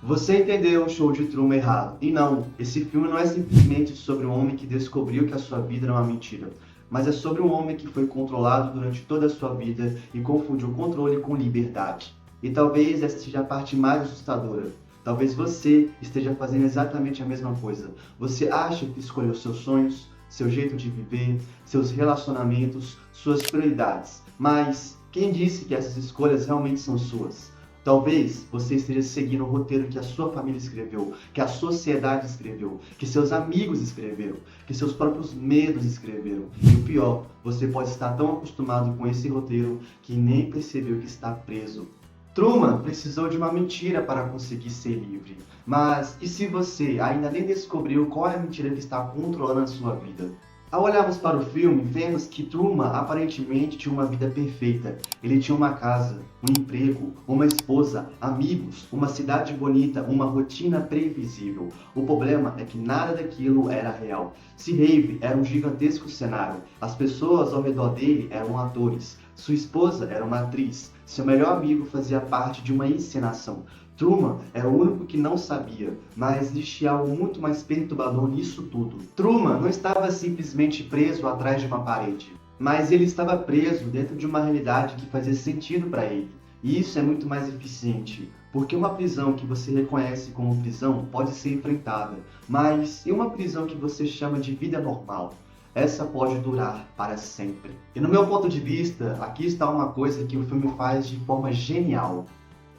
Você entendeu o show de Truman errado. E não, esse filme não é simplesmente sobre um homem que descobriu que a sua vida era uma mentira, mas é sobre um homem que foi controlado durante toda a sua vida e confundiu controle com liberdade. E talvez essa seja a parte mais assustadora. Talvez você esteja fazendo exatamente a mesma coisa. Você acha que escolheu seus sonhos, seu jeito de viver, seus relacionamentos, suas prioridades. Mas quem disse que essas escolhas realmente são suas? Talvez você esteja seguindo o roteiro que a sua família escreveu, que a sociedade escreveu, que seus amigos escreveram, que seus próprios medos escreveram. E o pior, você pode estar tão acostumado com esse roteiro que nem percebeu que está preso. Truman precisou de uma mentira para conseguir ser livre. Mas e se você ainda nem descobriu qual é a mentira que está controlando a sua vida? Ao olharmos para o filme, vemos que Truman aparentemente tinha uma vida perfeita. Ele tinha uma casa, um emprego, uma esposa, amigos, uma cidade bonita, uma rotina previsível. O problema é que nada daquilo era real. Seahave era um gigantesco cenário. As pessoas ao redor dele eram atores. Sua esposa era uma atriz. Seu melhor amigo fazia parte de uma encenação. Truman era o único que não sabia, mas existia algo muito mais perturbador nisso tudo. Truman não estava simplesmente preso atrás de uma parede, mas ele estava preso dentro de uma realidade que fazia sentido para ele. E isso é muito mais eficiente, porque uma prisão que você reconhece como prisão pode ser enfrentada, mas e uma prisão que você chama de vida normal? Essa pode durar para sempre. E no meu ponto de vista, aqui está uma coisa que o filme faz de forma genial.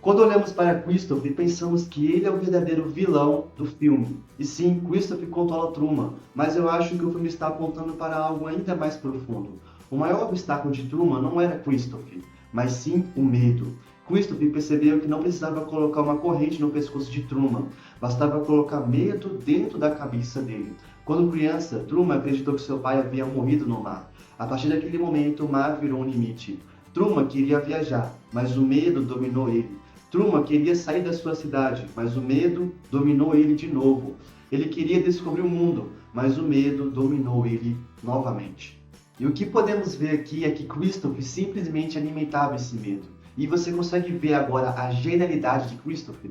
Quando olhamos para Christopher, pensamos que ele é o verdadeiro vilão do filme. E sim, Christopher controla Truman, mas eu acho que o filme está apontando para algo ainda mais profundo. O maior obstáculo de Truman não era Christopher, mas sim o medo. Christopher percebeu que não precisava colocar uma corrente no pescoço de Truman, bastava colocar medo dentro da cabeça dele. Quando criança, Truman acreditou que seu pai havia morrido no mar. A partir daquele momento, o mar virou um limite. Truman queria viajar, mas o medo dominou ele. Truman queria sair da sua cidade, mas o medo dominou ele de novo. Ele queria descobrir o mundo, mas o medo dominou ele novamente. E o que podemos ver aqui é que Christopher simplesmente alimentava esse medo. E você consegue ver agora a genialidade de Christopher.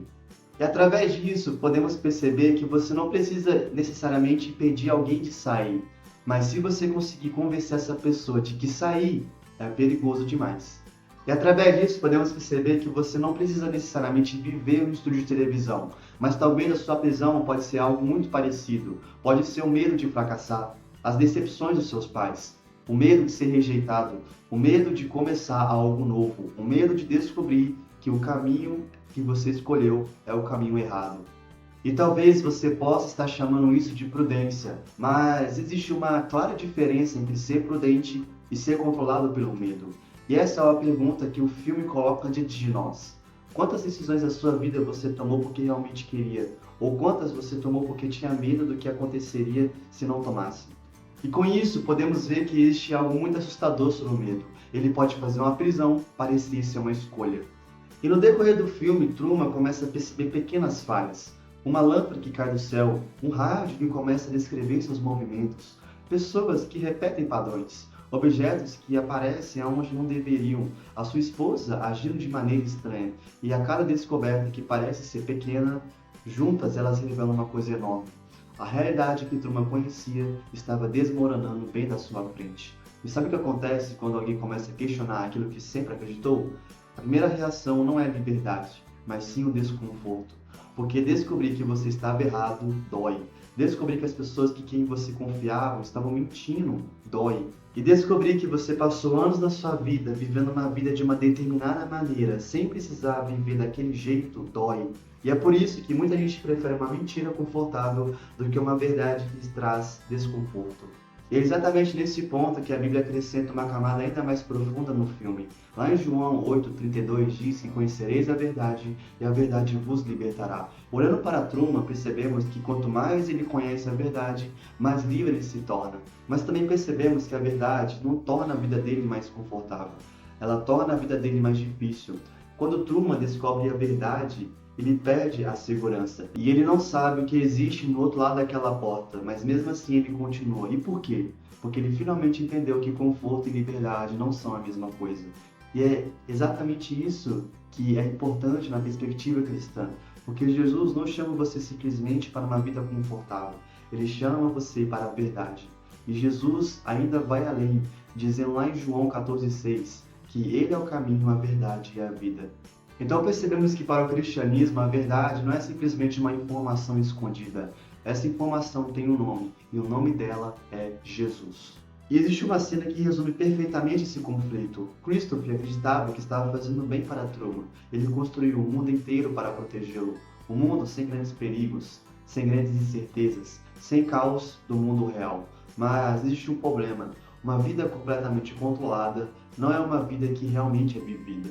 E através disso, podemos perceber que você não precisa necessariamente impedir alguém de sair. Mas se você conseguir convencer essa pessoa de que sair é perigoso demais. E através disso podemos perceber que você não precisa necessariamente viver um estúdio de televisão, mas talvez a sua prisão pode ser algo muito parecido. Pode ser o medo de fracassar, as decepções dos seus pais, o medo de ser rejeitado, o medo de começar algo novo, o medo de descobrir que o caminho que você escolheu é o caminho errado. E talvez você possa estar chamando isso de prudência, mas existe uma clara diferença entre ser prudente e ser controlado pelo medo. E essa é uma pergunta que o filme coloca diante de nós. Quantas decisões da sua vida você tomou porque realmente queria? Ou quantas você tomou porque tinha medo do que aconteceria se não tomasse? E com isso, podemos ver que existe algo muito assustador sobre o medo. Ele pode fazer uma prisão parecer ser uma escolha. E no decorrer do filme, Truman começa a perceber pequenas falhas. Uma lâmpada que cai do céu, um rádio que começa a descrever seus movimentos, pessoas que repetem padrões, objetos que aparecem aonde não deveriam, a sua esposa agindo de maneira estranha, e a cada descoberta que parece ser pequena, juntas elas revelam uma coisa enorme. A realidade que Truman conhecia estava desmoronando bem na sua frente. E sabe o que acontece quando alguém começa a questionar aquilo que sempre acreditou? A primeira reação não é a liberdade, mas sim o desconforto. Porque descobrir que você estava errado dói. Descobrir que as pessoas que quem você confiava estavam mentindo dói. E descobrir que você passou anos da sua vida vivendo uma vida de uma determinada maneira, sem precisar viver daquele jeito, dói. E é por isso que muita gente prefere uma mentira confortável do que uma verdade que lhes traz desconforto. E é exatamente nesse ponto que a Bíblia acrescenta uma camada ainda mais profunda no filme. Lá em João 8,32 diz que conhecereis a verdade e a verdade vos libertará. Olhando para Truman, percebemos que quanto mais ele conhece a verdade, mais livre ele se torna. Mas também percebemos que a verdade não torna a vida dele mais confortável, ela torna a vida dele mais difícil. Quando Truman descobre a verdade, ele perde a segurança e ele não sabe o que existe no outro lado daquela porta, mas mesmo assim ele continua. E por quê? Porque ele finalmente entendeu que conforto e liberdade não são a mesma coisa. E é exatamente isso que é importante na perspectiva cristã. Porque Jesus não chama você simplesmente para uma vida confortável, ele chama você para a verdade. E Jesus ainda vai além, dizendo lá em João 14,6, que ele é o caminho, a verdade e a vida. Então percebemos que para o cristianismo a verdade não é simplesmente uma informação escondida. Essa informação tem um nome, e o nome dela é Jesus. E existe uma cena que resume perfeitamente esse conflito. Christopher acreditava que estava fazendo bem para a Truman. Ele construiu o mundo inteiro para protegê-lo. Um mundo sem grandes perigos, sem grandes incertezas, sem caos do mundo real. Mas existe um problema. Uma vida completamente controlada não é uma vida que realmente é vivida.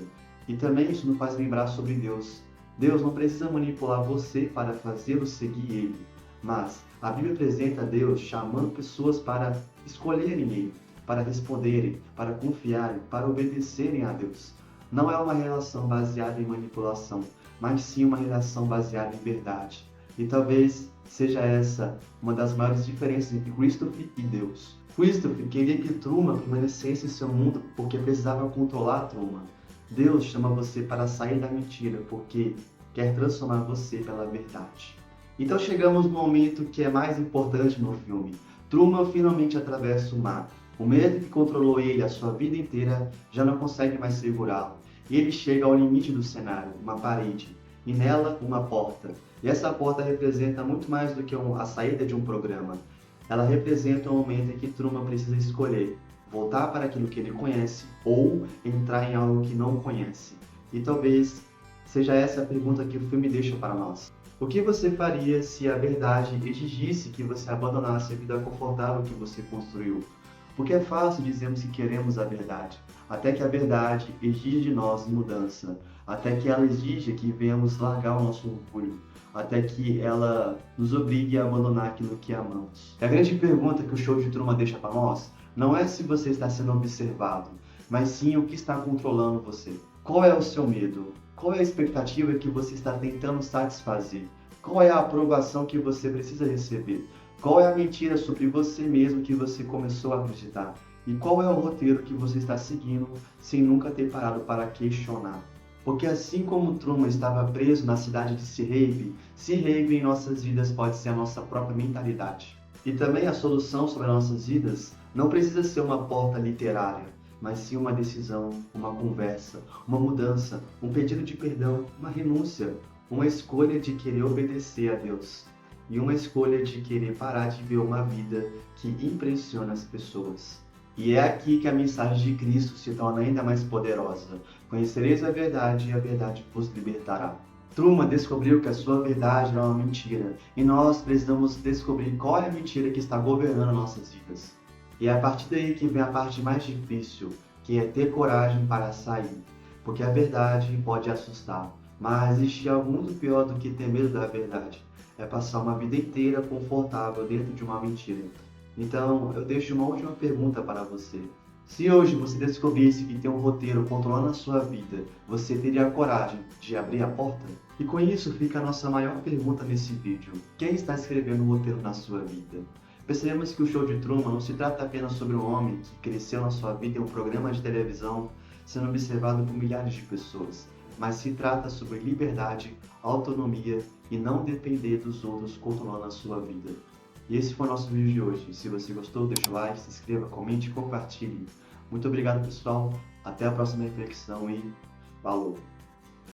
E também isso nos faz lembrar sobre Deus. Deus não precisa manipular você para fazê-lo seguir Ele. Mas a Bíblia apresenta Deus chamando pessoas para escolherem Ele, para responderem, para confiarem, para obedecerem a Deus. Não é uma relação baseada em manipulação, mas sim uma relação baseada em verdade. E talvez seja essa uma das maiores diferenças entre Christopher e Deus. Christopher queria que Truman permanecesse em seu mundo porque precisava controlar Truman. Deus chama você para sair da mentira porque quer transformar você pela verdade. Então chegamos no momento que é mais importante no filme. Truman finalmente atravessa o mar. O medo que controlou ele a sua vida inteira já não consegue mais segurá-lo. E ele chega ao limite do cenário, uma parede, e nela uma porta. E essa porta representa muito mais do que a saída de um programa. Ela representa o momento em que Truman precisa escolher voltar para aquilo que ele conhece ou entrar em algo que não conhece. E talvez seja essa a pergunta que o filme deixa para nós. O que você faria se a verdade exigisse que você abandonasse a vida confortável que você construiu? Porque é fácil dizermos que queremos a verdade, até que a verdade exige de nós mudança, até que ela exija que venhamos largar o nosso orgulho, até que ela nos obrigue a abandonar aquilo que amamos. E a grande pergunta que o show de Truman deixa para nós não é se você está sendo observado, mas sim o que está controlando você. Qual é o seu medo? Qual é a expectativa que você está tentando satisfazer? Qual é a aprovação que você precisa receber? Qual é a mentira sobre você mesmo que você começou a acreditar? E qual é o roteiro que você está seguindo sem nunca ter parado para questionar? Porque assim como Truman estava preso na cidade de Seahaven em nossas vidas pode ser a nossa própria mentalidade. E também a solução sobre as nossas vidas não precisa ser uma porta literária, mas sim uma decisão, uma conversa, uma mudança, um pedido de perdão, uma renúncia, uma escolha de querer obedecer a Deus e uma escolha de querer parar de ver uma vida que impressiona as pessoas. E é aqui que a mensagem de Cristo se torna ainda mais poderosa. Conhecereis a verdade e a verdade vos libertará. Truman descobriu que a sua verdade era uma mentira e nós precisamos descobrir qual é a mentira que está governando nossas vidas. E é a partir daí que vem a parte mais difícil, que é ter coragem para sair, porque a verdade pode assustar, mas existe algo muito pior do que ter medo da verdade, é passar uma vida inteira confortável dentro de uma mentira. Então, eu deixo uma última pergunta para você. Se hoje você descobrisse que tem um roteiro controlando a sua vida, você teria a coragem de abrir a porta? E com isso fica a nossa maior pergunta nesse vídeo. Quem está escrevendo o roteiro na sua vida? Percebemos que o show de Truman não se trata apenas sobre um homem que cresceu na sua vida em um programa de televisão, sendo observado por milhares de pessoas, mas se trata sobre liberdade, autonomia e não depender dos outros controlando a sua vida. E esse foi o nosso vídeo de hoje. Se você gostou, deixa o like, se inscreva, comente e compartilhe. Muito obrigado, pessoal. Até a próxima reflexão e falou!